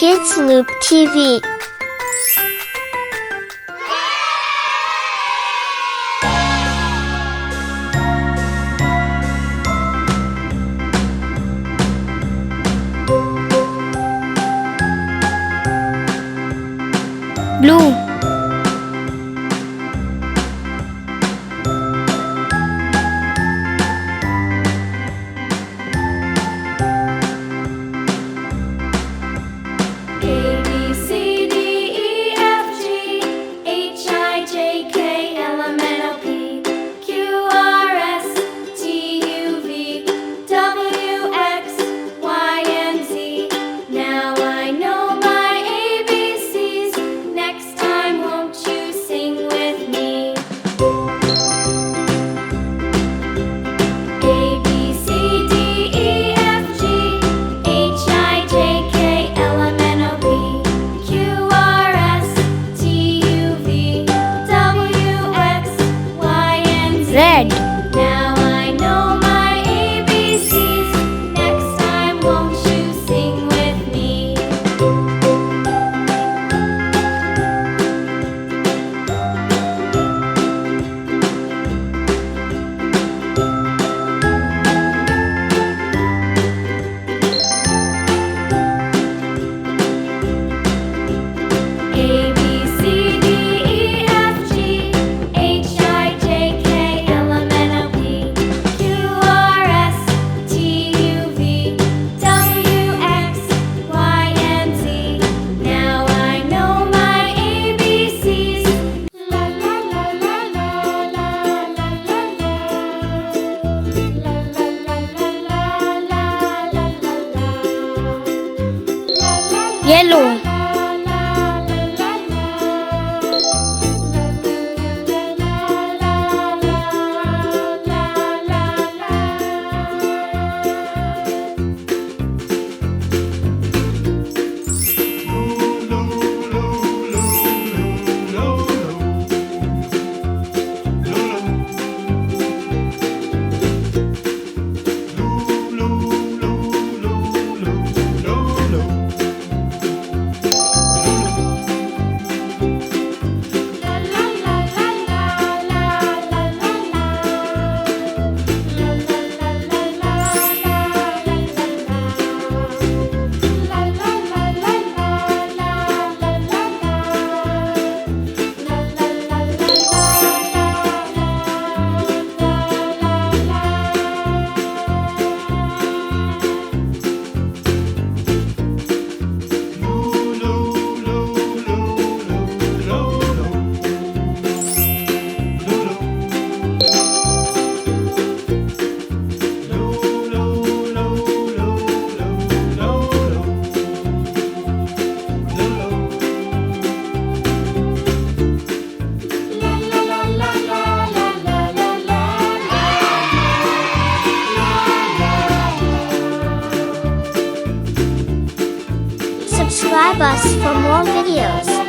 Kids Loop TV. Blue. Red. Now I know my ABCs. Next time, won't you sing with me? A, B, C, D, E, F, G, H, I, J, K, L, M, N, O, P, Q, R, S, T, U, V, W, X, Y, and Z. Now I know my ABCs. La la la la la la la la la la la la la. Yellow. Subscribe us for more videos.